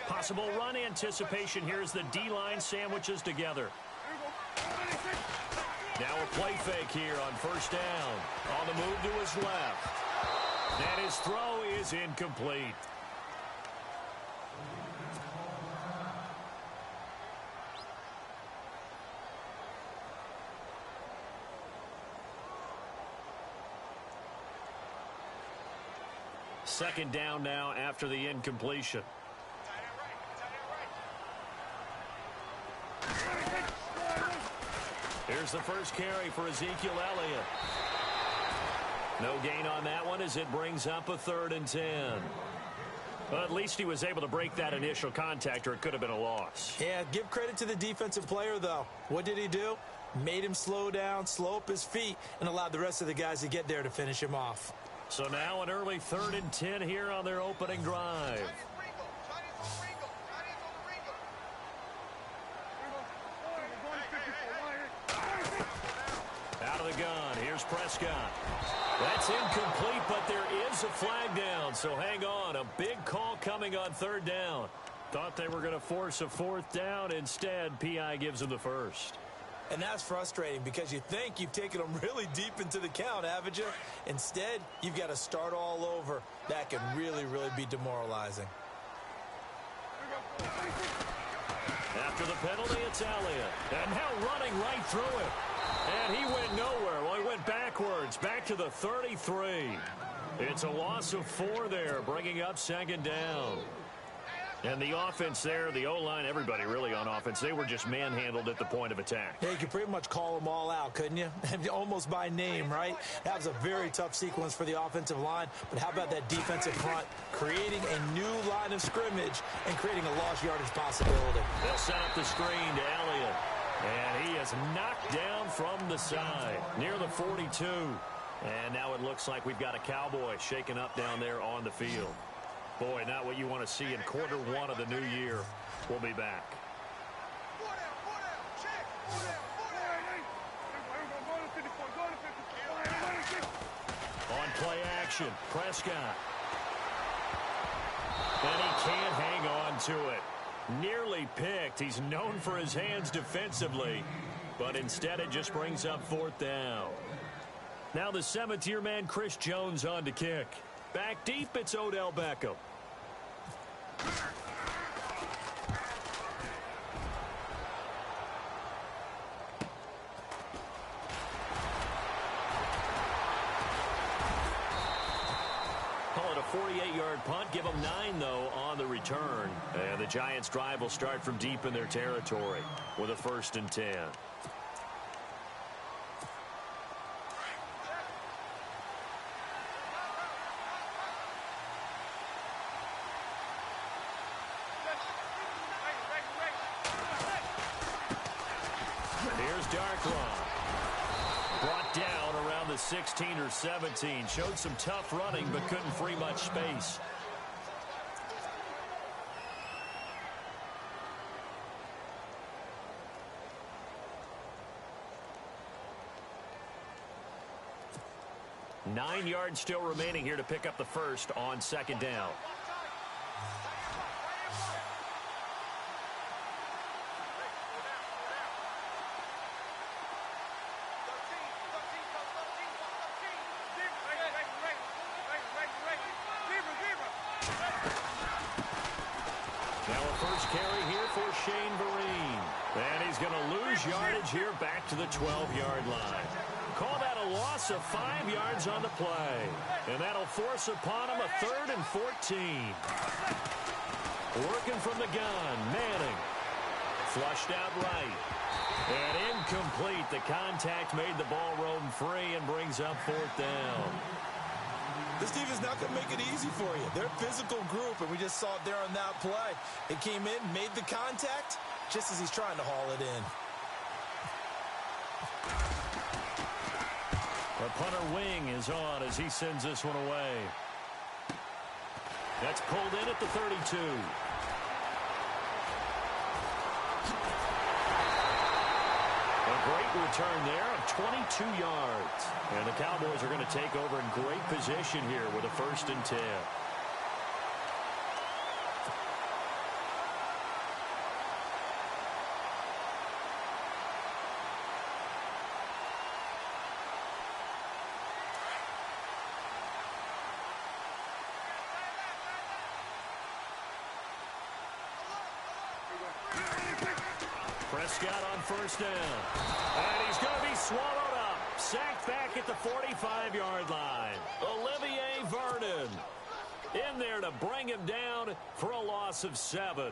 Possible run anticipation here as the D-line sandwiches together. Now a play fake here on first down. On the move to his left. And his throw is incomplete. Second down now after the incompletion. Here's the first carry for Ezekiel Elliott. No gain on that one as it brings up a 3rd and 10. Well, at least he was able to break that initial contact, or it could have been a loss. Yeah, give credit to the defensive player, though. What did he do? Made him slow down, slow up his feet, and allowed the rest of the guys to get there to finish him off. So now an early 3rd and 10 here on their opening drive. Out of the gun, here's Prescott. That's incomplete, but there is a flag down, so hang on. A big call coming on 3rd down. Thought they were going to force a 4th down. Instead, P.I. gives them the first. And that's frustrating because you think you've taken them really deep into the count, haven't you? Instead, you've got to start all over. That can really, really be demoralizing. After the penalty, it's Elliott. And now running right through it. And he went nowhere. Well, he went backwards, back to the 33. It's a loss of 4 there, bringing up 2nd down. And the offense there, the O-line, everybody really on offense, they were just manhandled at the point of attack. Yeah, you could pretty much call them all out, couldn't you? Almost by name, right? That was a very tough sequence for the offensive line. But how about that defensive front creating a new line of scrimmage and creating a lost yardage possibility? They'll set up the screen to Elliott. And he is knocked down from the side near the 42. And now it looks like we've got a Cowboy shaken up down there on the field. Boy, not what you want to see in quarter 1 of the new year. We'll be back. On play action, Prescott. And he can't hang on to it. Nearly picked. He's known for his hands defensively. But instead it just brings up 4th down. Now the 7th-year man Chris Jones on to kick. Back deep, it's Odell Beckham. Call it a 48-yard punt. Give them 9, though, on the return. And the Giants' drive will start from deep in their territory with a 1st and 10. Brought down around the 16 or 17. Showed some tough running, but couldn't free much space. Nine yards still remaining here to pick up the first on 2nd down. Yardage here back to the 12-yard line. Call that a loss of 5 yards on the play. And that'll force upon him a 3rd and 14. Working from the gun, Manning. Flushed out right. And incomplete. The contact made the ball roam free and brings up 4th down. This team is not going to make it easy for you. They're a physical group, and we just saw it there on that play. It came in, made the contact, just as he's trying to haul it in. The punter wing is on as he sends this one away. That's pulled in at the 32. A great return there of 22 yards. And the Cowboys are going to take over in great position here with a 1st and 10. Prescott on first down. And he's going to be swallowed up. Sacked back at the 45-yard line. Olivier Vernon in there to bring him down for a loss of 7.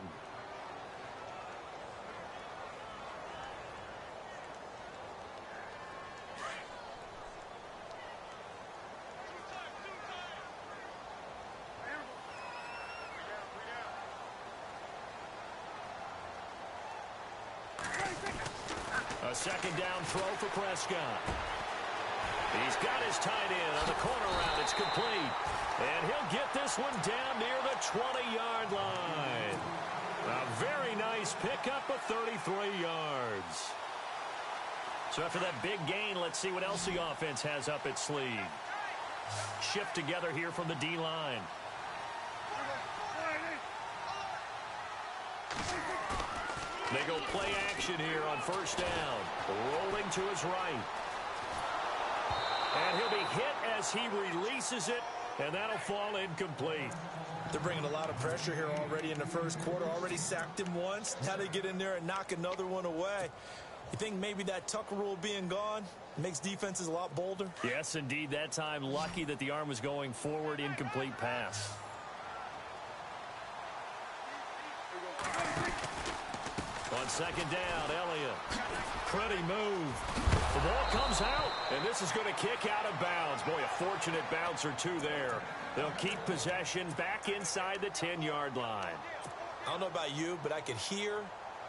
A second down throw for Prescott. He's got his tight end on the corner route. It's complete. And he'll get this one down near the 20-yard line. A very nice pickup of 33 yards. So after that big gain, let's see what else the offense has up its sleeve. Shift together here from the D-line. They go play action here on first down. Rolling to his right. And he'll be hit as he releases it, and that'll fall incomplete. They're bringing a lot of pressure here already in the first quarter. Already sacked him once. Now they get in there and knock another one away. You think maybe that Tucker rule being gone makes defenses a lot bolder? Yes, indeed. That time, lucky that the arm was going forward. Incomplete pass. On second down, Elliott. Pretty move. The ball comes out, and this is going to kick out of bounds. Boy, a fortunate bounce or two there. They'll keep possession back inside the 10-yard line. I don't know about you, but I could hear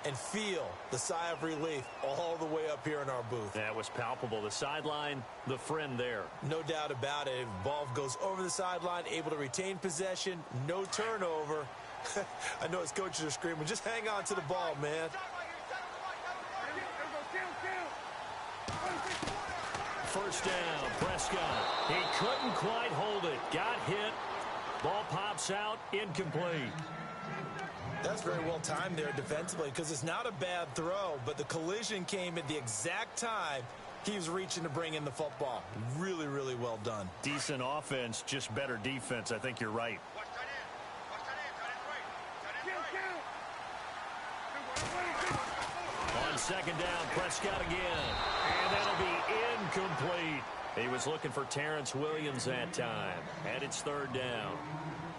and feel the sigh of relief all the way up here in our booth. That was palpable. The sideline, the friend there. No doubt about it. Ball goes over the sideline, able to retain possession, no turnover. I know his coaches are screaming, just hang on to the ball, man. First down, Prescott. He couldn't quite hold it. Got hit. Ball pops out, incomplete. That's very well timed there defensively because it's not a bad throw, but the collision came at the exact time he was reaching to bring in the football. Really, really well done. Decent offense, just better defense. I think you're right. On second down, Prescott again. And that'll be incomplete. He was looking for Terrence Williams that time. And it's third down.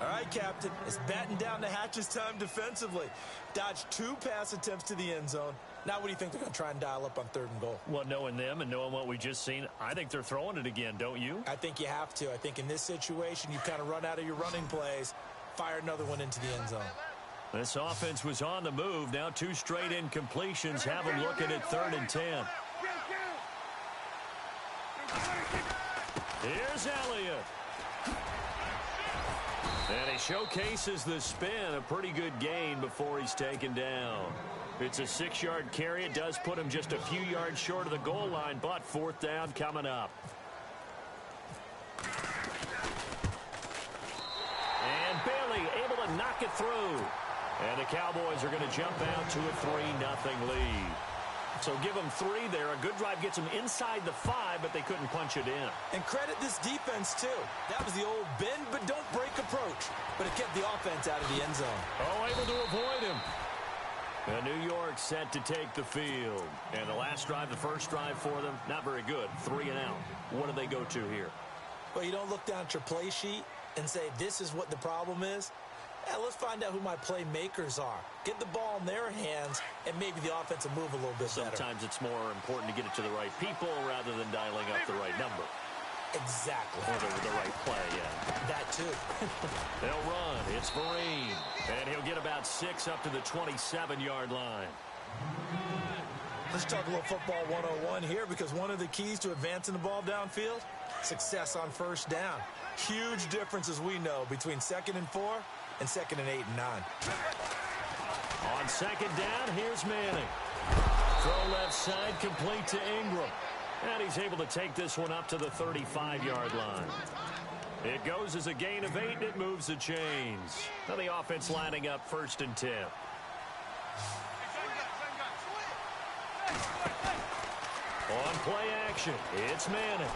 All right, Captain. It's batten down the hatches time defensively. Dodged 2 pass attempts to the end zone. Now what do you think they're going to try and dial up on 3rd and goal? Well, knowing them and knowing what we just seen, I think they're throwing it again, don't you? I think you have to. I think in this situation, you kind of run out of your running plays, fire another one into the end zone. This offense was on the move. Now 2 straight incompletions have them looking at 3rd and 10. Here's Elliott. And he showcases the spin. A pretty good gain before he's taken down. It's a 6-yard carry. It does put him just a few yards short of the goal line, but 4th down coming up. And Bailey able to knock it through. And the Cowboys are going to jump out to a 3-0 lead. So give them 3 there. A good drive gets them inside the 5, but they couldn't punch it in. And credit this defense, too. That was the old bend but don't break approach. But it kept the offense out of the end zone. Oh, able to avoid him. And New York set to take the field. And the last drive, the first drive for them, not very good. 3 and out. What do they go to here? Well, you don't look down at your play sheet and say, this is what the problem is. Yeah, let's find out who my playmakers are. Get the ball in their hands, and maybe the offense will move a little bit better. Sometimes it's more important to get it to the right people rather than dialing up the right number. Exactly. Or the right play, yeah. That, too. They'll run. It's Vereen. And he'll get about 6 up to the 27-yard line. Let's talk a little football 101 here, because one of the keys to advancing the ball downfield, success on first down. Huge difference, as we know, between 2nd and 4 and 2nd and 8 and 9. On second down, here's Manning. Throw left side, complete to Ingram. And he's able to take this one up to the 35-yard line. It goes as a gain of 8, and it moves the chains. Now the offense lining up 1st and 10. On play action, it's Manning.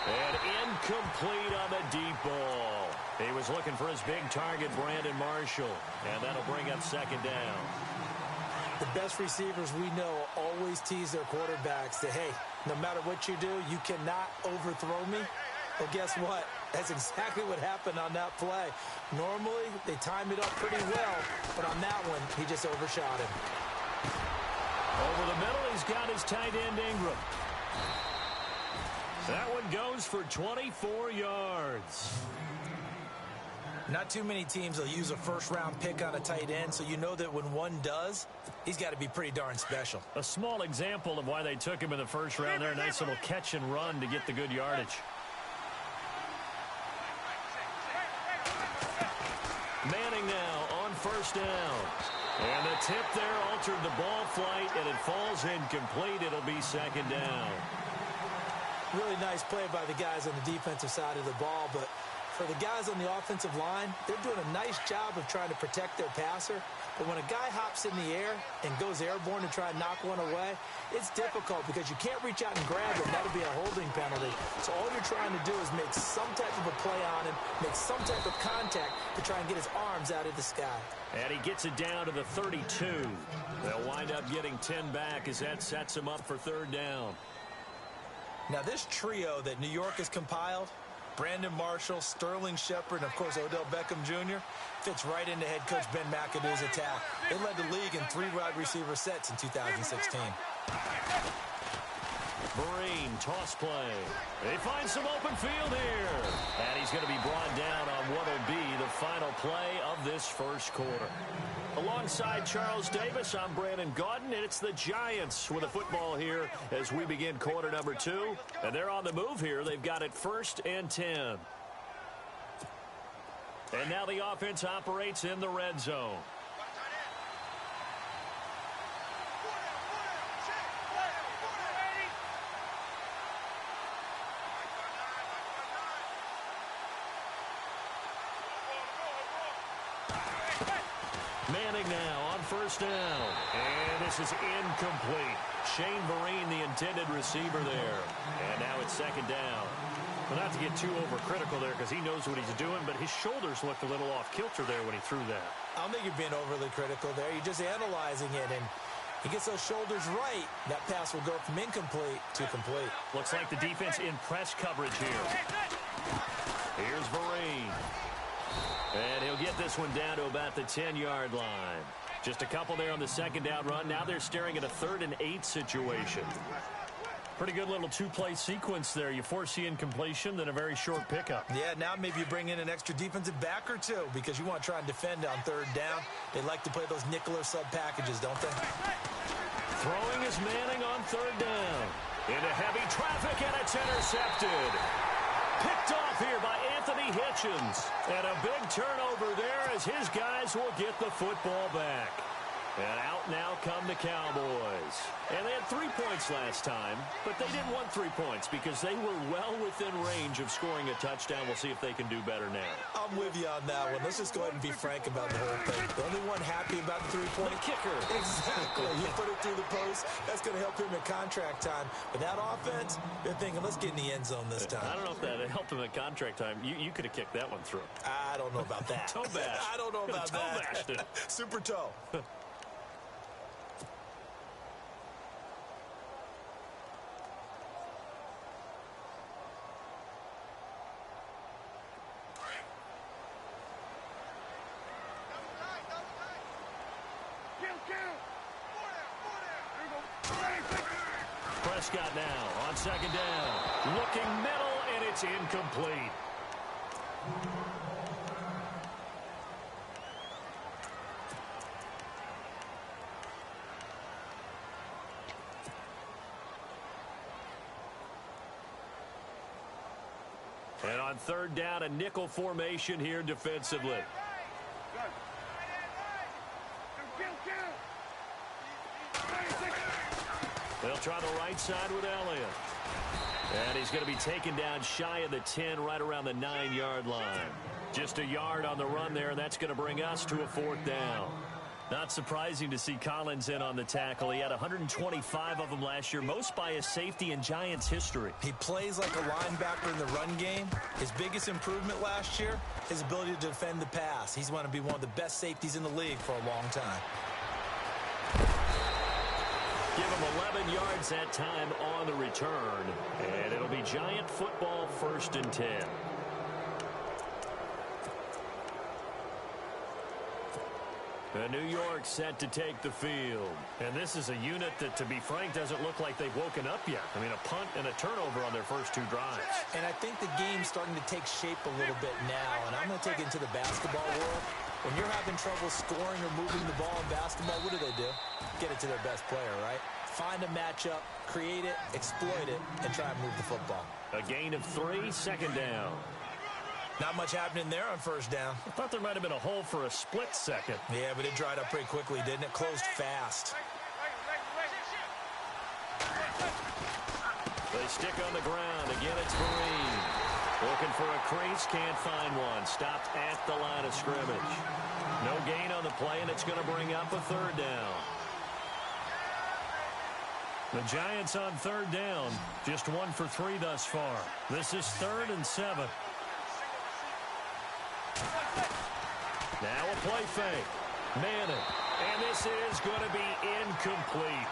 And incomplete on the deep ball. He was looking for his big target, Brandon Marshall, and that'll bring up second down. The best receivers we know always tease their quarterbacks that, hey, no matter what you do, you cannot overthrow me. Well, guess what? That's exactly what happened on that play. Normally, they time it up pretty well, but on that one, he just overshot him. Over the middle, he's got his tight end, Ingram. That one goes for 24 yards. Not too many teams will use a first-round pick on a tight end, so you know that when one does, he's got to be pretty darn special. A small example of why they took him in the first round there. A nice little catch and run to get the good yardage. Manning now on first down. And the tip there altered the ball flight, and it falls incomplete. It'll be second down. Really nice play by the guys on the defensive side of the ball, but for the guys on the offensive line, they're doing a nice job of trying to protect their passer. But when a guy hops in the air and goes airborne to try and knock one away, it's difficult because you can't reach out and grab him. That'll be a holding penalty. So all you're trying to do is make some type of a play on him, make some type of contact to try and get his arms out of the sky. And he gets it down to the 32. They'll wind up getting 10 back as that sets him up for third down. Now this trio that New York has compiled, Brandon Marshall, Sterling Shepard, and, of course, Odell Beckham Jr., fits right into head coach Ben McAdoo's attack. They led the league in 3 wide receiver sets in 2016. Vereen, toss play. They find some open field here. And he's going to be brought down on what will be the final play of this first quarter. Alongside Charles Davis, I'm Brandon Gaudin, and it's the Giants with a football here as we begin quarter number 2. And they're on the move here. They've got it 1st and 10. And now the offense operates in the red zone. Manning now on first down. And this is incomplete. Shane Vereen, the intended receiver there. And now it's second down. Well, not to get too overcritical there because he knows what he's doing, but his shoulders looked a little off kilter there when he threw that. I don't think you're being overly critical there. You're just analyzing it, and he gets those shoulders right. That pass will go from incomplete to complete. Looks like the defense in press coverage here. Here's Vereen. And he'll get this one down to about the 10-yard line. Just a couple there on the second down run. Now they're staring at a 3rd and 8 situation. Pretty good little 2-play sequence there. You force the incompletion, then a very short pickup. Yeah, now maybe you bring in an extra defensive back or two because you want to try and defend on 3rd down. They like to play those nickel or sub packages, don't they? Throwing is Manning on 3rd down. Into heavy traffic, and it's intercepted. Picked off here by Anthony Hitchens. And a big turnover there as his guys will get the football back. And out now come the Cowboys. And they had 3 points last time, but they didn't want 3 points because they were well within range of scoring a touchdown. We'll see if they can do better now. I'm with you on that one. Let's just go ahead and be frank about the whole thing. The only one happy about the 3-point kicker. Exactly. You put it through the post. That's going to help him at contract time. But that offense, they're thinking, let's get in the end zone this time. I don't know if that helped him at contract time. You could have kicked that one through. I don't know about that. Toe bash. I don't know about toe that. Bashed it. Super toe. Prescott now on second down. Looking middle, and it's incomplete. And on 3rd down, a nickel formation here defensively. They'll try the right side with Elliott. And he's going to be taken down shy of the 10, right around the 9-yard line. Just a yard on the run there, and that's going to bring us to a 4th down. Not surprising to see Collins in on the tackle. He had 125 of them last year, most by a safety in Giants history. He plays like a linebacker in the run game. His biggest improvement last year, his ability to defend the pass. He's going to be one of the best safeties in the league for a long time. Give him 11 yards that time on the return, and it'll be Giant football, 1st and 10. New York set to take the field. And this is a unit that, to be frank, doesn't look like they've woken up yet. I mean, a punt and a turnover on their first 2 drives. And I think the game's starting to take shape a little bit now. And I'm going to take it into the basketball world. When you're having trouble scoring or moving the ball in basketball, what do? Get it to their best player, right? Find a matchup, create it, exploit it, and try and move the football. A gain of 3, 2nd down. Not much happening there on 1st down. I thought there might have been a hole for a split second. Yeah, but it dried up pretty quickly, didn't it? Closed fast. They stick on the ground. Again, it's Vereen. Looking for a crease, can't find one. Stopped at the line of scrimmage. No gain on the play, and it's going to bring up a 3rd down. The Giants on 3rd down. Just 1 for 3 thus far. This is 3rd and 7. Now a play fake. Manning. And this is going to be incomplete.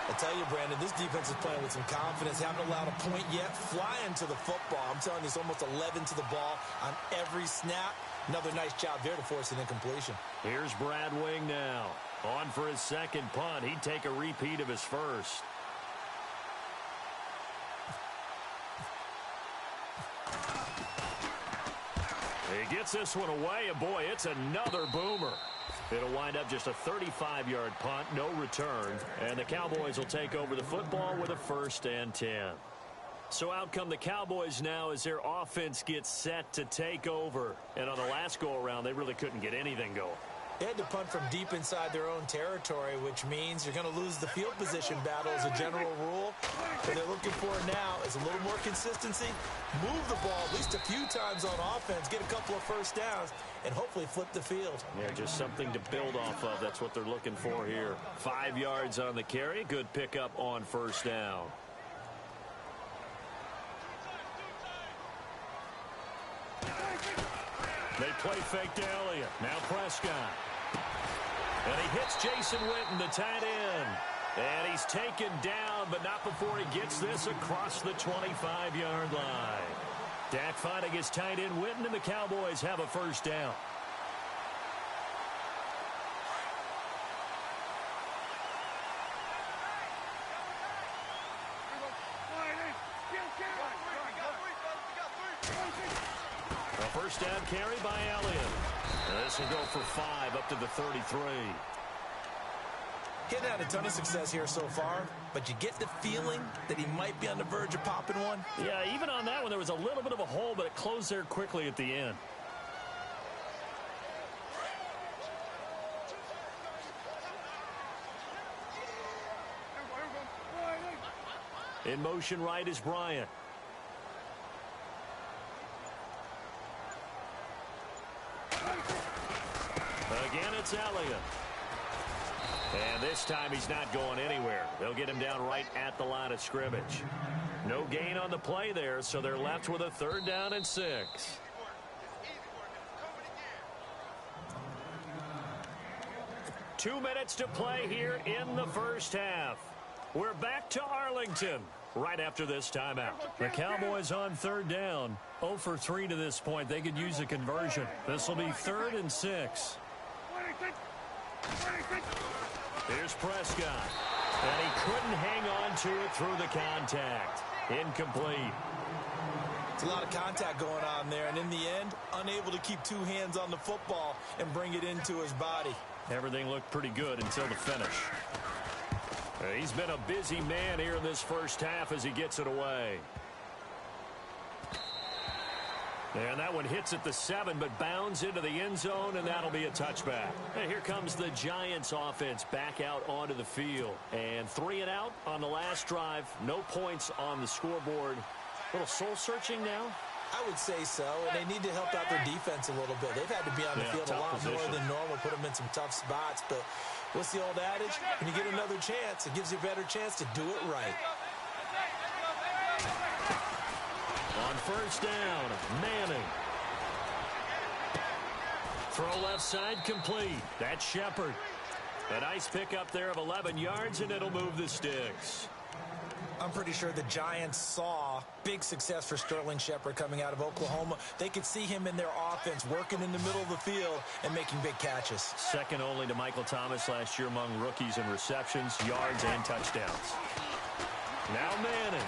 I tell you, Brandon, this defense is playing with some confidence. Haven't allowed a point yet. Flying to the football. I'm telling you, it's almost 11 to the ball on every snap. Another nice job there to force an incompletion. Here's Brad Wing now. On for his 2nd punt. He'd take a repeat of his 1st. He gets this one away, and boy, it's another boomer. It'll wind up just a 35-yard punt, no return, and the Cowboys will take over the football with a 1st and 10. So out come the Cowboys now as their offense gets set to take over. And on the last go-around, they really couldn't get anything going. They had to punt from deep inside their own territory, which means you're going to lose the field position battle as a general rule. What they're looking for now is a little more consistency, move the ball at least a few times on offense, get a couple of 1st downs, and hopefully flip the field. Yeah, just something to build off of. That's what they're looking for here. 5 yards on the carry. Good pickup on 1st down. They play fake to Elliott. Now Prescott. And he hits Jason Witten, the tight end. And he's taken down, but not before he gets this across the 25-yard line. Dak finding his tight end Witten, and the Cowboys have a 1st down. A 1st down carry by Elliott. And this will go for 5 up to the 33. He hasn't had a ton of success here so far, but you get the feeling that he might be on the verge of popping one. Yeah, even on that one, there was a little bit of a hole, but it closed there quickly at the end. In motion right is Bryant. Again, it's Elliott. And this time he's not going anywhere. They'll get him down right at the line of scrimmage. No gain on the play there, so they're left with a 3rd down and 6. Two minutes to play here in the 1st half. We're back to Arlington right after this timeout. The Cowboys on 3rd down. 0 for 3 to this point. They could use a conversion. This will be 3rd and 6. Here's Prescott. And he couldn't hang on to it through the contact. Incomplete. It's a lot of contact going on there, and in the end, unable to keep 2 hands on the football and bring it into his body. Everything looked pretty good until the finish. He's been a busy man here in this 1st half as he gets it away. And that one hits at the 7, but bounds into the end zone, and that'll be a touchback. And here comes the Giants offense back out onto the field. And 3 and out on the last drive. No points on the scoreboard. A little soul-searching now. I would say so, and they need to help out their defense a little bit. They've had to be on the field a lot more than normal, put them in some tough spots. But what's the old adage? When you get another chance, it gives you a better chance to do it right. On first down, Manning. Throw left side complete. That's Shepard. A nice pickup there of 11 yards, and it'll move the sticks. I'm pretty sure the Giants saw big success for Sterling Shepard coming out of Oklahoma. They could see him in their offense working in the middle of the field and making big catches. Second only to Michael Thomas last year among rookies in receptions, yards, and touchdowns. Now Manning.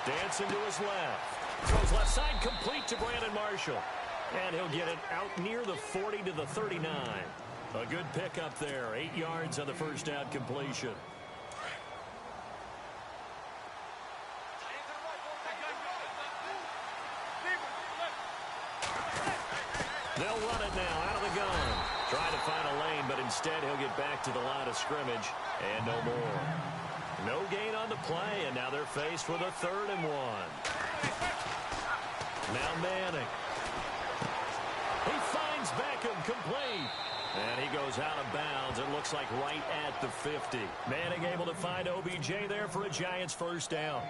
Dancing to his left. Throws left side complete to Brandon Marshall. And he'll get it out near the 40 to the 39. A good pickup there. 8 yards on the first down completion. They'll run it now out of the gun. Try to find a lane, but instead he'll get back to the line of scrimmage. And no more. No gain on the play, and now they're faced with a 3rd and 1. Now Manning. He finds Beckham complete. And he goes out of bounds. It looks like right at the 50. Manning able to find OBJ there for a Giants first down.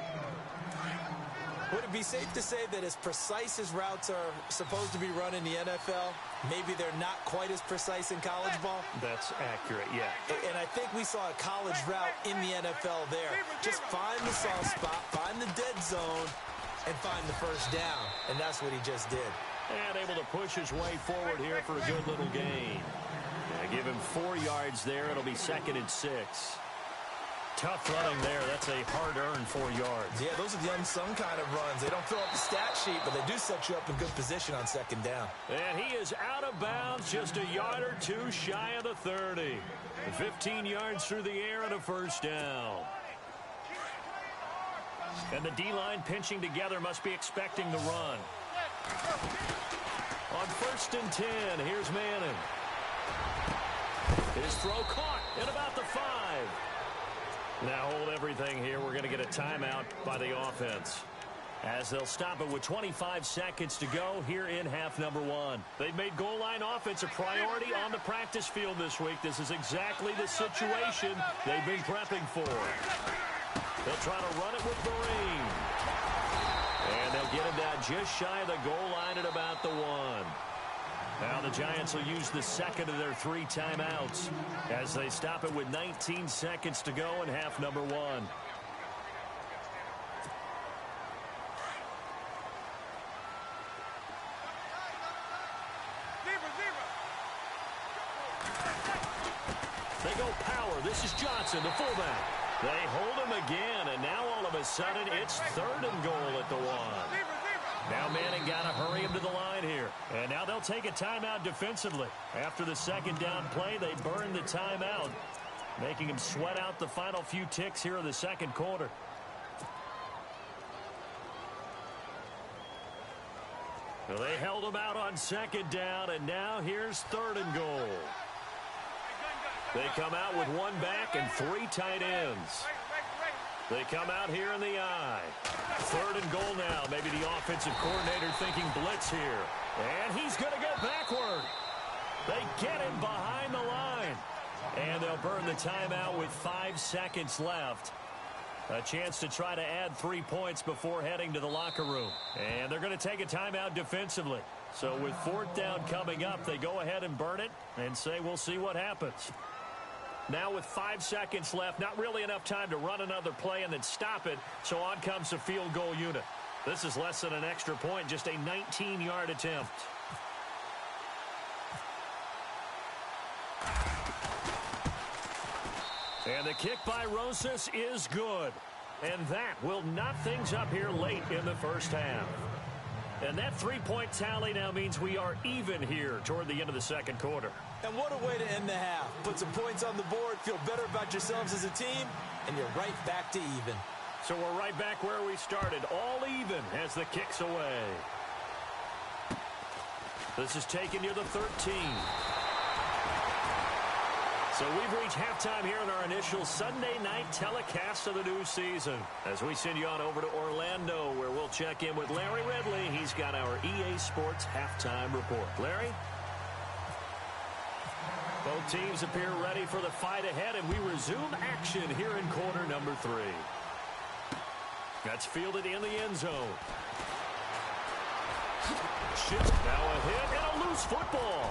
Would it be safe to say that as precise as routes are supposed to be run in the NFL, maybe they're not quite as precise in college ball? That's accurate, yeah. And I think we saw a college route in the NFL there. Just find the soft spot, find the dead zone, and find the first down. And that's what he just did. And able to push his way forward here for a good little gain. Give him 4 yards there. It'll be 2nd and 6. Tough running there. That's a hard-earned 4 yards. Yeah, those are the unsung kind of runs. They don't fill up the stat sheet, but they do set you up in good position on 2nd down. And he is out of bounds, just a yard or two shy of the 30. 15 yards through the air and a first down. And the D-line pinching together must be expecting the run. On 1st and 10, here's Manning. His throw caught at about the 5. Now hold everything here. We're going to get a timeout by the offense, as they'll stop it with 25 seconds to go here in half number 1. They've made goal line offense a priority on the practice field this week. This is exactly the situation they've been prepping for. They'll try to run it with Vereen. And they'll get him down just shy of the goal line at about the 1. Now the Giants will use the 2nd of their 3 timeouts as they stop it with 19 seconds to go in half number 1. They go power. This is Johnson, the fullback. They hold him again, and now all of a sudden it's 3rd and goal at the 1. Now Manning got to hurry him to the line here. And now they'll take a timeout defensively. After the 2nd down play, they burn the timeout, making him sweat out the final few ticks here in the 2nd quarter. Well, they held him out on 2nd down, and now here's 3rd and goal. They come out with 1 back and 3 tight ends. They come out here in the I. 3rd and goal now. Maybe the offensive coordinator thinking blitz here. And he's going to go backward. They get him behind the line. And they'll burn the timeout with 5 seconds left. A chance to try to add 3 points before heading to the locker room. And they're going to take a timeout defensively. So with 4th down coming up, they go ahead and burn it and say we'll see what happens. Now with 5 seconds left, not really enough time to run another play and then stop it, so on comes the field goal unit. This is less than an extra point, just a 19-yard attempt. And the kick by Rosas is good. And that will knot things up here late in the first half. And that 3-point tally now means we are even here toward the end of the 2nd quarter. And what a way to end the half. Put some points on the board, feel better about yourselves as a team, and you're right back to even. So we're right back where we started, all even as the kick's away. This is taken near the 13. So we've reached halftime here in our initial Sunday night telecast of the new season. As we send you on over to Orlando, where we'll check in with Larry Ridley. He's got our EA Sports halftime report. Larry? Both teams appear ready for the fight ahead, and we resume action here in quarter number 3. That's fielded in the end zone. Shift, now a hit, and a loose football.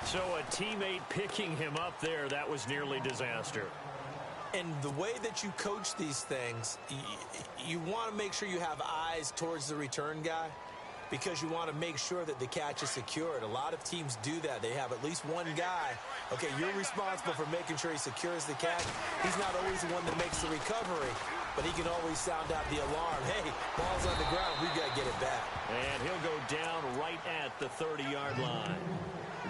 So a teammate picking him up there, that was nearly disaster. And the way that you coach these things, you want to make sure you have eyes towards the return guy because you want to make sure that the catch is secured. A lot of teams do that. They have at least one guy. Okay, you're responsible for making sure he secures the catch. He's not always the one that makes the recovery, but he can always sound out the alarm. Hey, ball's on the ground. We've got to get it back. And he'll go down right at the 30-yard line.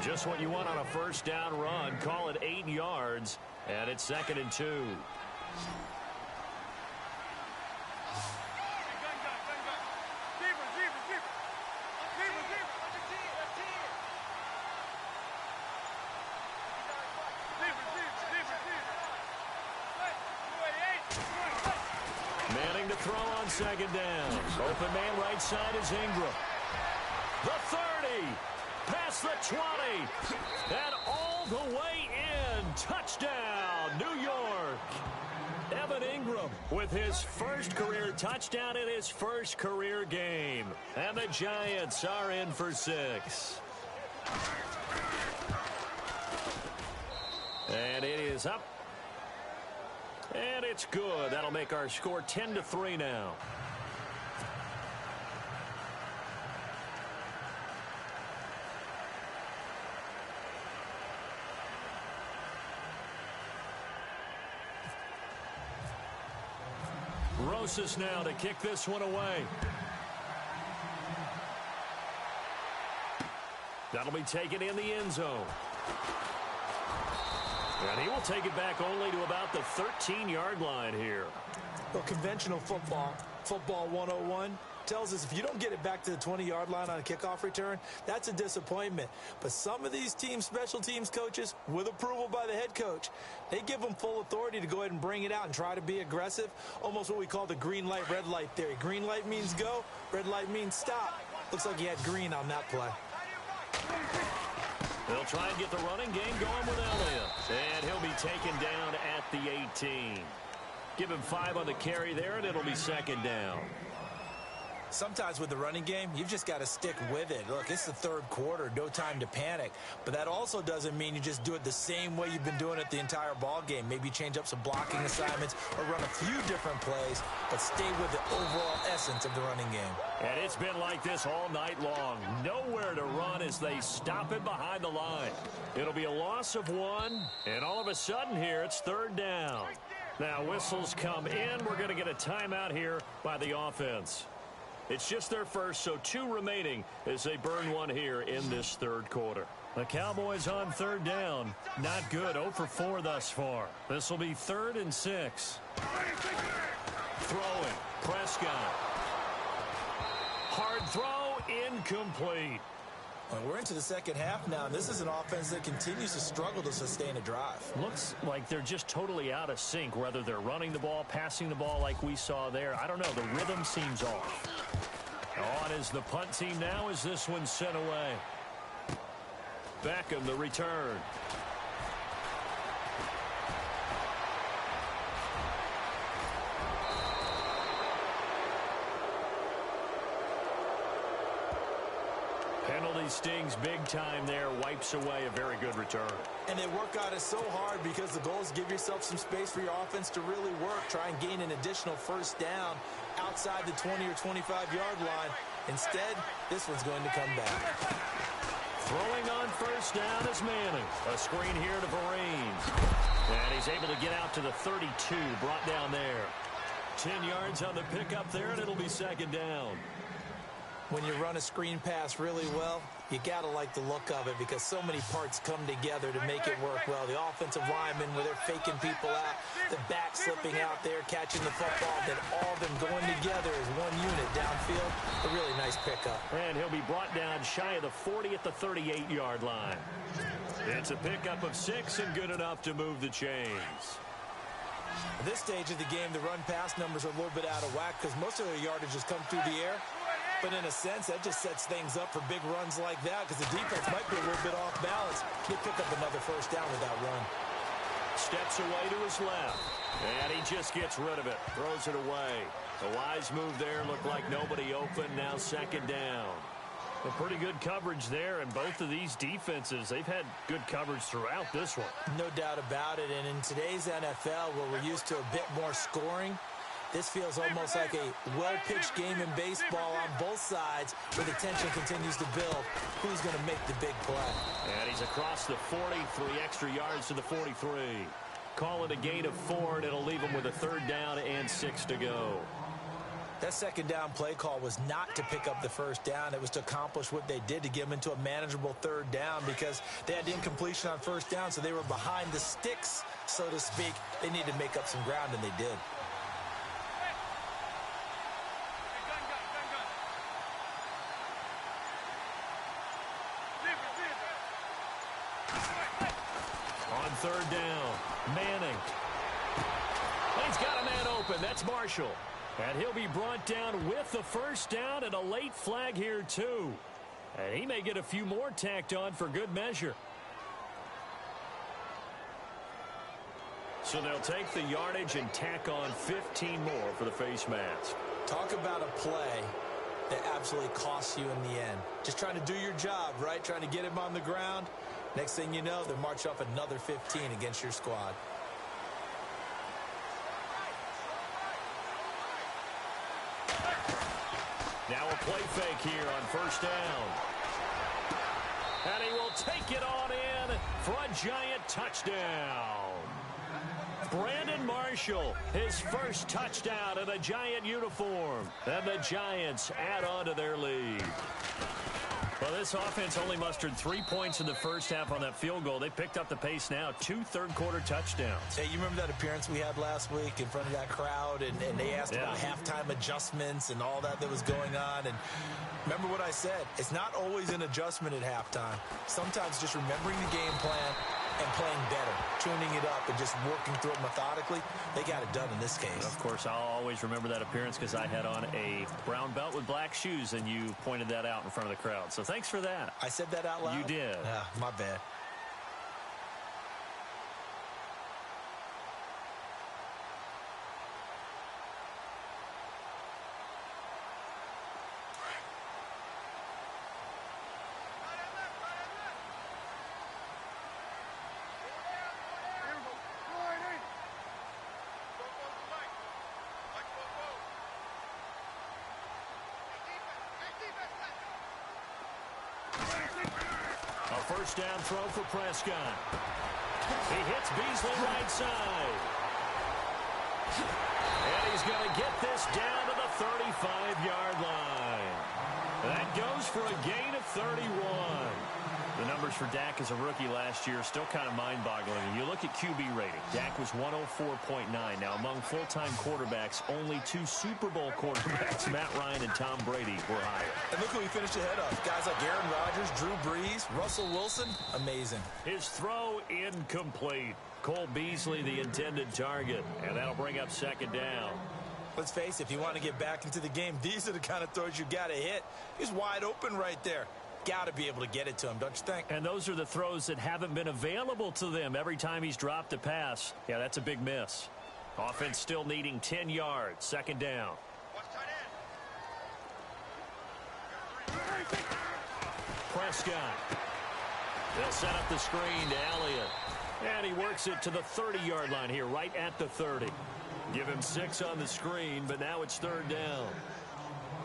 Just what you want on a first down run. Call it 8 yards, and it's 2nd and 2. Manning to throw on 2nd down. Open man right side is Ingram. The 30. Past the 20, and all the way in. Touchdown, New York. Evan Ingram with his first career touchdown in his first career game. And the Giants are in for 6. And it is up. And it's good. That'll make our score 10-3 now. Rosas now to kick this one away. That'll be taken in the end zone. And he will take it back only to about the 13-yard line here. Well, conventional football 101, tells us if you don't get it back to the 20-yard line on a kickoff return, that's a disappointment. But some of these teams, special teams coaches, with approval by the head coach, they give them full authority to go ahead and bring it out and try to be aggressive, almost what we call the green light, red light theory. Green light means go, red light means stop. Looks like he had green on that play. They'll try and get the running game going with Elliott. And he'll be taken down at the 18. Give him 5 on the carry there, and it'll be 2nd down. Sometimes with the running game, you've just got to stick with it. Look, it's the 3rd quarter, no time to panic. But that also doesn't mean you just do it the same way you've been doing it the entire ball game. Maybe change up some blocking assignments or run a few different plays, but stay with the overall essence of the running game. And it's been like this all night long. Nowhere to run as they stop it behind the line. It'll be a loss of 1, and all of a sudden here, it's 3rd down. Now whistles come in. We're going to get a timeout here by the offense. It's just their first, so 2 remaining as they burn 1 here in this 3rd quarter. The Cowboys on 3rd down. Not good. 0 for 4 thus far. This will be 3rd and 6. Throwing. Prescott. Hard throw. Incomplete. Well, we're into the 2nd half now. This is an offense that continues to struggle to sustain a drive. Looks like they're just totally out of sync, whether they're running the ball, passing the ball like we saw there. I don't know. The rhythm seems off. On is the punt team now as this one's sent away. Beckham, the return. Penalty stings big time there, wipes away a very good return. And they work on it so hard because the goal is give yourself some space for your offense to really work. Try and gain an additional 1st down outside the 20 or 25-yard line. Instead, this one's going to come back. Throwing on 1st down is Manning. A screen here to Vereen. And he's able to get out to the 32, brought down there. 10 yards on the pickup there, and it'll be 2nd down. When you run a screen pass really well, you got to like the look of it because so many parts come together to make it work well. The offensive linemen, where they're faking people out, the back slipping out there, catching the football, then all of them going together as one unit downfield. A really nice pickup. And he'll be brought down shy of the 40 at the 38-yard line. It's a pickup of 6 and good enough to move the chains. At this stage of the game, the run-pass numbers are a little bit out of whack because most of their yardage has come through the air. But in a sense, that just sets things up for big runs like that because the defense might be a little bit off balance. He'll pick up another first down with that run. Steps away to his left. And he just gets rid of it. Throws it away. The wise move there. Looked like nobody open. Now second down. A pretty good coverage there. And both of these defenses, they've had good coverage throughout this one. No doubt about it. And in today's NFL, where we're used to a bit more scoring, this feels almost like a well-pitched game in baseball on both sides where the tension continues to build. Who's going to make the big play? And he's across the 40, 3 extra yards to the 43. Call it a gain of 4, and it'll leave him with a third down and 6 to go. That second down play call was not to pick up the first down. It was to accomplish what they did, to get them into a manageable third down because they had incompletion on first down, so they were behind the sticks, so to speak. They needed to make up some ground, and they did. On third down, Manning. He's got a man open. That's Marshall. And he'll be brought down with the first down and a late flag here, too. And he may get a few more tacked on for good measure. So they'll take the yardage and tack on 15 more for the face mask. Talk about a play that absolutely costs you in the end. Just trying to do your job, right? Trying to get him on the ground. Next thing you know, they'll march off another 15 against your squad. Now a play fake here on first down. And he will take it on in for a giant touchdown. Brandon Marshall, his first touchdown in a Giant uniform. And the Giants add on to their lead. Well, this offense only mustered 3 points in the first half on that field goal. They picked up the pace now, 2 third-quarter touchdowns. Hey, you remember that appearance we had last week in front of that crowd, and they asked about halftime adjustments and all that was going on, and remember what I said, it's not always an adjustment at halftime. Sometimes just remembering the game plan and playing better, tuning it up and just working through it methodically. They got it done in this case. Of course, I'll always remember that appearance because I had on a brown belt with black shoes, and you pointed that out in front of the crowd. So thanks for that. I said that out loud? You did. My bad. First down throw for Prescott. He hits Beasley right side. And he's going to get this down to the 35-yard line. That goes for a gain of 31. The numbers for Dak as a rookie last year are still kind of mind-boggling. You look at QB rating. Dak was 104.9. Now, among full-time quarterbacks, only 2 Super Bowl quarterbacks, Matt Ryan and Tom Brady, were higher. And look who he finished ahead of. Guys like Aaron Rodgers, Drew Brees, Russell Wilson. Amazing. His throw incomplete. Cole Beasley, the intended target. And that'll bring up second down. Let's face it, if you want to get back into the game, these are the kind of throws you got to hit. He's wide open right there. Got to be able to get it to him, don't you think? And those are the throws that haven't been available to them every time he's dropped a pass. Yeah, that's a big miss. Offense still needing 10 yards. Second down. Prescott. They'll set up the screen to Elliott. And he works it to the 30-yard line here, right at the 30. Give him 6 on the screen, but now it's third down.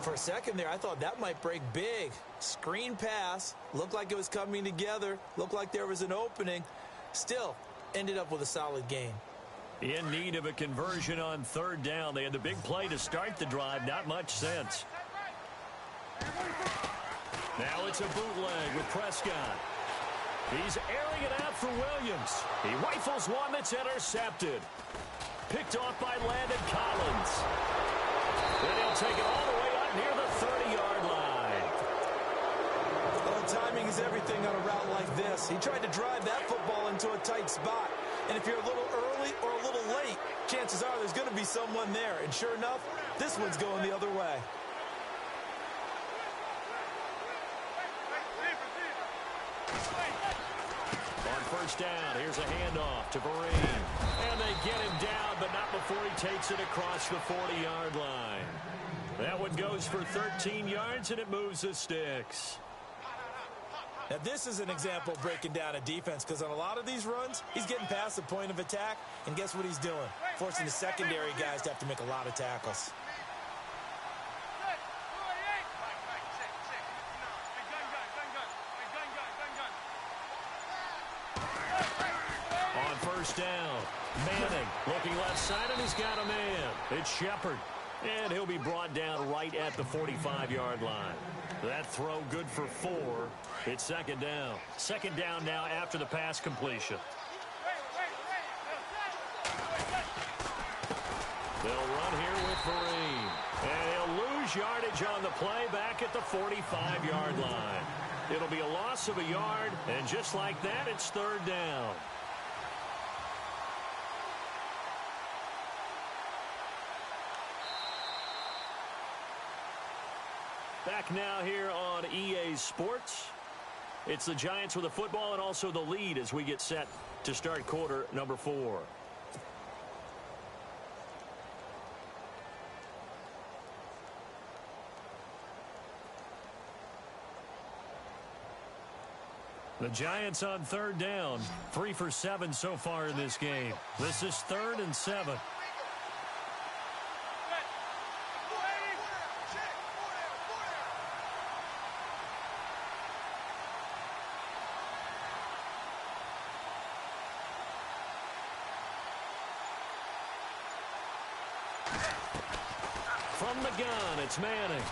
For a second there, I thought that might break big. Screen pass. Looked like it was coming together. Looked like there was an opening. Still, ended up with a solid game. In need of a conversion on third down. They had the big play to start the drive. Not much sense. Now it's a bootleg with Prescott. He's airing it out for Williams. He rifles one that's intercepted. Picked off by Landon Collins. Then he'll take it all the way up near the 30-yard line. Well, timing is everything on a route like this. He tried to drive that football into a tight spot. And if you're a little early or a little late, chances are there's going to be someone there. And sure enough, this one's going the other way. On first down, here's a handoff to Vereen. And they get him down, but not before he takes it across the 40-yard line. That one goes for 13 yards, and it moves the sticks. Now, this is an example of breaking down a defense, because on a lot of these runs, he's getting past the point of attack, and guess what he's doing? Forcing the secondary guys to have to make a lot of tackles. On first down, Manning looking left side, and he's got a man. It's Shepard. And he'll be brought down right at the 45-yard line. That throw good for 4. It's second down. Second down now after the pass completion. They'll run here with Vereen. And he'll lose yardage on the play back at the 45-yard line. It'll be a loss of a yard, and just like that, it's third down. Back now here on EA Sports. It's the Giants with the football and also the lead as we get set to start quarter number 4. The Giants on third down. 3 for 7 so far in this game. This is 3rd and 7. From the gun, it's Manning.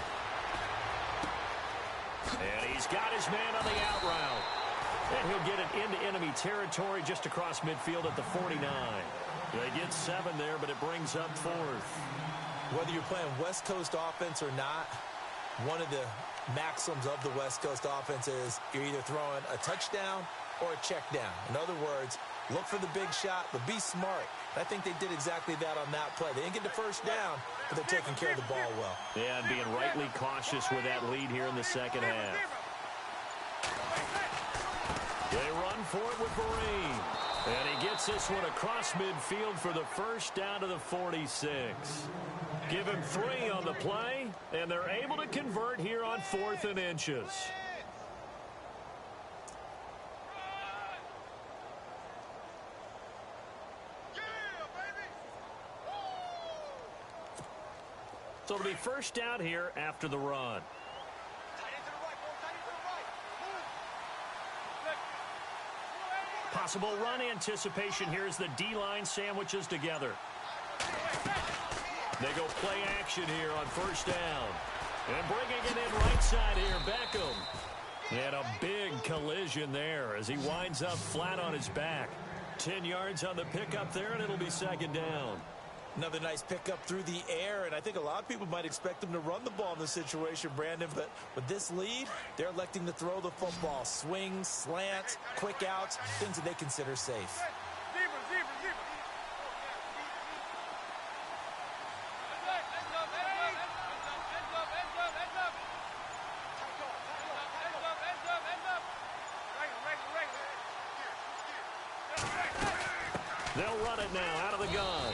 And he's got his man on the out route. And he'll get it into enemy territory just across midfield at the 49. They get 7 there, but it brings up 4th. Whether you're playing West Coast offense or not, one of the maxims of the West Coast offense is you're either throwing a touchdown or a check down. In other words, look for the big shot, but be smart. I think they did exactly that on that play. They didn't get the first down, but they're taking care of the ball well. Yeah, and being rightly cautious with that lead here in the second half. They run for it with Vereen. And he gets this one across midfield for the first down to the 46. Give him 3 on the play, and they're able to convert here on 4th and inches. So it'll be first down here after the run. Possible run anticipation here as the D-line sandwiches together. They go play action here on first down. And bringing it in right side here, Beckham. And a big collision there as he winds up flat on his back. 10 yards on the pickup there, and it'll be second down. Another nice pickup through the air, and I think a lot of people might expect them to run the ball in this situation, Brandon, but with this lead, they're electing to throw the football. Swings, slants, quick outs, things that they consider safe. They'll run it now out of the gun.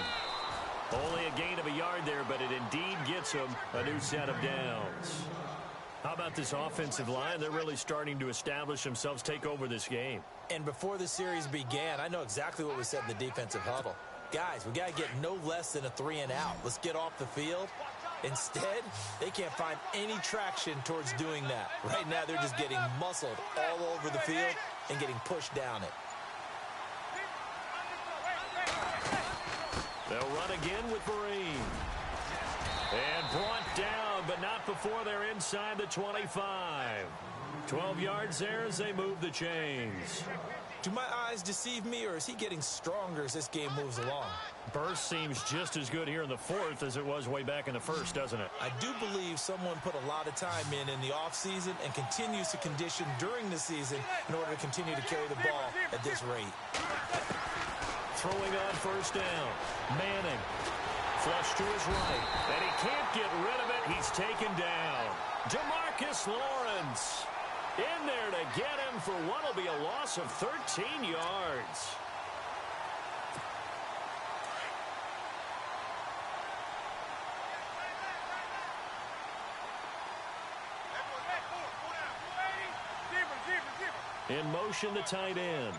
Only a gain of a yard there, but it indeed gets them a new set of downs. How about this offensive line? They're really starting to establish themselves, take over this game. And before the series began, I know exactly what we said in the defensive huddle. Guys, we got to get no less than a 3 and out. Let's get off the field. Instead, they can't find any traction towards doing that. Right now, they're just getting muscled all over the field and getting pushed down it. They'll run again with Vereen. And brought down but not before they're inside the 25. 12 yards there as they move the chains. Do my eyes deceive me, or is he getting stronger as this game moves along? Burst seems just as good here in the fourth as it was way back in the first, doesn't it? I do believe someone put a lot of time in the offseason and continues to condition during the season in order to continue to carry the ball at this rate. Throwing on first down. Manning. Flush to his right. And he can't get rid of it. He's taken down. DeMarcus Lawrence in there to get him for what will be a loss of 13 yards. In motion, the tight end.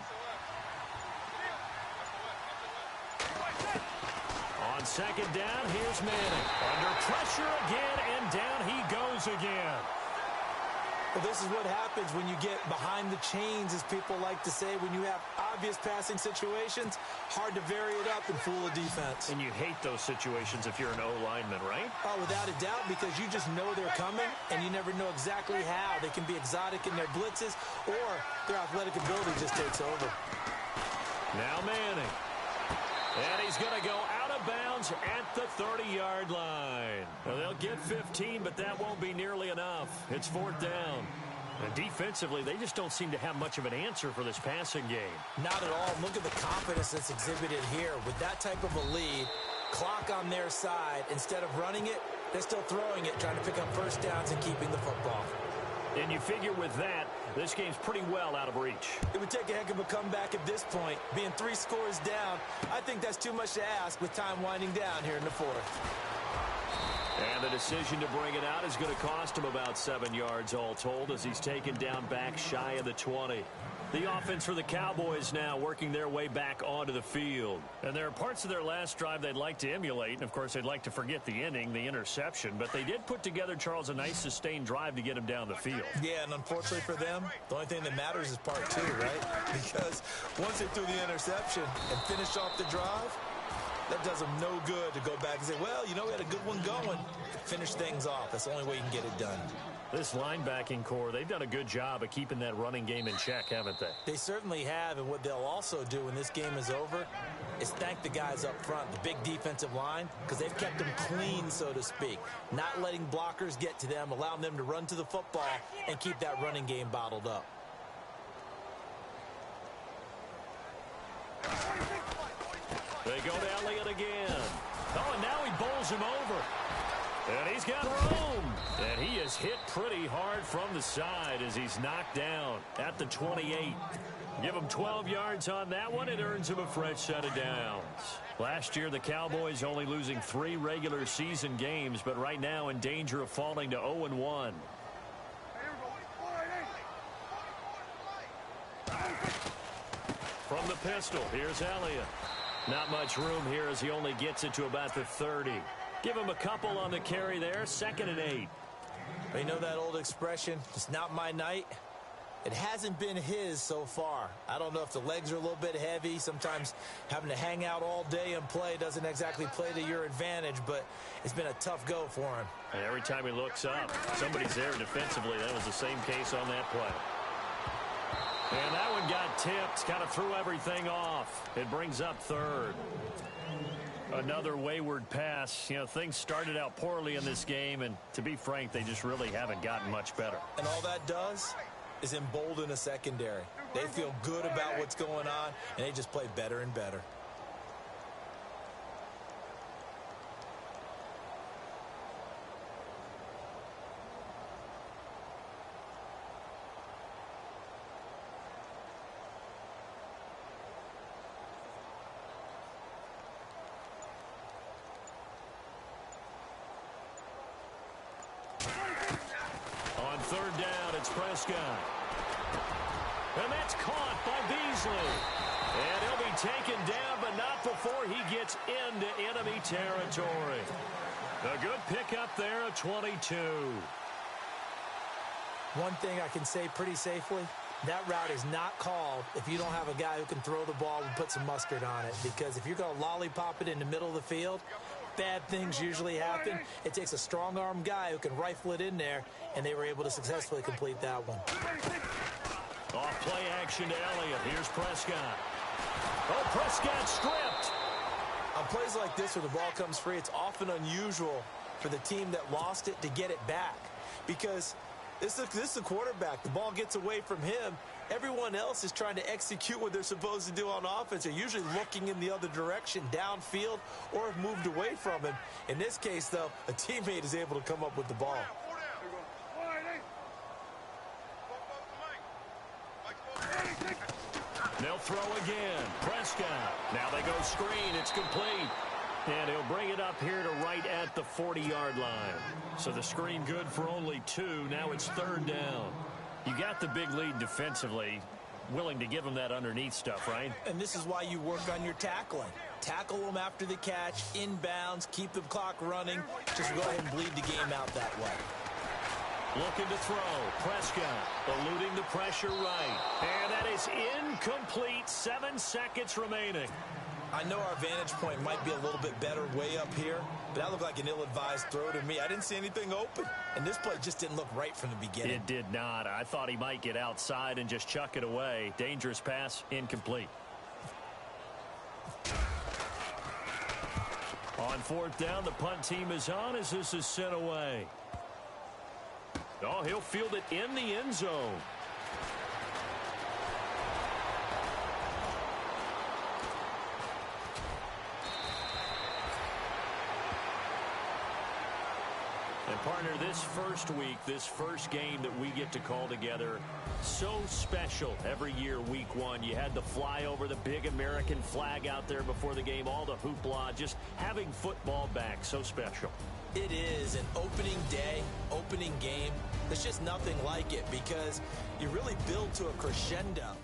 On second down, here's Manning. Under pressure again, and down he goes again. Well, this is what happens when you get behind the chains, as people like to say. When you have obvious passing situations, hard to vary it up and fool a defense. And you hate those situations if you're an O-lineman, right? Oh, without a doubt, because you just know they're coming, and you never know exactly how. They can be exotic in their blitzes, or their athletic ability just takes over. Now Manning. And he's going to go out of bounds at the 30-yard line. Well, they'll get 15, but that won't be nearly enough. It's fourth down. And defensively, they just don't seem to have much of an answer for this passing game. Not at all. Look at the confidence that's exhibited here. With that type of a lead, clock on their side, instead of running it, they're still throwing it, trying to pick up first downs and keeping the football. And you figure with that, this game's pretty well out of reach. It would take a heck of a comeback at this point. Being 3 scores down, I think that's too much to ask with time winding down here in the fourth. And the decision to bring it out is going to cost him about 7 yards all told as he's taken down back shy of the 20. The offense for the Cowboys now working their way back onto the field. And there are parts of their last drive they'd like to emulate. And, of course, they'd like to forget the inning, the interception. But they did put together, Charles, a nice sustained drive to get him down the field. Yeah, and unfortunately for them, the only thing that matters is part 2, right? Because once they threw the interception and finished off the drive, that does them no good to go back and say, well, you know, we had a good one going. Finish things off. That's the only way you can get it done. This linebacking core, they've done a good job of keeping that running game in check, haven't they? They certainly have, and what they'll also do when this game is over is thank the guys up front, the big defensive line, because they've kept them clean, so to speak. Not letting blockers get to them, allowing them to run to the football and keep that running game bottled up. They go to Elliott again. Oh, and now he bowls him over. And he's got room. And he is hit pretty hard from the side as he's knocked down at the 28. Give him 12 yards on that one. It earns him a fresh set of downs. Last year, the Cowboys only losing 3 regular season games, but right now in danger of falling to 0-1. From the pistol, here's Elliott. Not much room here as he only gets it to about the 30. Give him a couple on the carry there, 2nd and 8. You know that old expression, it's not my night? It hasn't been his so far. I don't know if the legs are a little bit heavy. Sometimes having to hang out all day and play doesn't exactly play to your advantage, but it's been a tough go for him. And every time he looks up, somebody's there defensively. That was the same case on that play. And that one got tipped, kind of threw everything off. It brings up 3rd. Another wayward pass. You know, things started out poorly in this game, and to be frank, they just really haven't gotten much better. And all that does is embolden a secondary. They feel good about what's going on, and they just play better and better. On 3rd down, it's Prescott. And that's caught by Beasley. And he'll be taken down, but not before he gets into enemy territory. A good pickup there at 22. One thing I can say pretty safely, that route is not called if you don't have a guy who can throw the ball and put some mustard on it. Because if you're going to lollipop it in the middle of the field, bad things usually happen. It takes a strong-arm guy who can rifle it in there, and they were able to successfully complete that one. Off play action to Elliott. Here's Prescott. Oh, Prescott stripped. On plays like this where the ball comes free, it's often unusual for the team that lost it to get it back, because this is a quarterback. The ball gets away from him. Everyone else is trying to execute what they're supposed to do on offense. They're usually looking in the other direction, downfield, or have moved away from him. In this case, though, a teammate is able to come up with the ball. They'll throw again. Prescott. Now they go screen. It's complete. And he'll bring it up here to right at the 40-yard line. So the screen good for only 2. Now it's 3rd down. You got the big lead defensively. Willing to give them that underneath stuff, right? And this is why you work on your tackling. Tackle them after the catch, inbounds, keep the clock running. Just go ahead and bleed the game out that way. Looking to throw. Prescott eluding the pressure right. And that is incomplete. 7 seconds remaining. I know our vantage point might be a little bit better way up here, but that looked like an ill-advised throw to me. I didn't see anything open, and this play just didn't look right from the beginning. It did not. I thought he might get outside and just chuck it away. Dangerous pass, incomplete. On 4th down, the punt team is on as this is sent away. Oh, he'll field it in the end zone. And partner, this first week, this first game that we get to call together, so special every year, week 1. You had the flyover, the big American flag out there before the game, all the hoopla, just having football back, so special. It is an opening day, opening game. There's just nothing like it because you really build to a crescendo.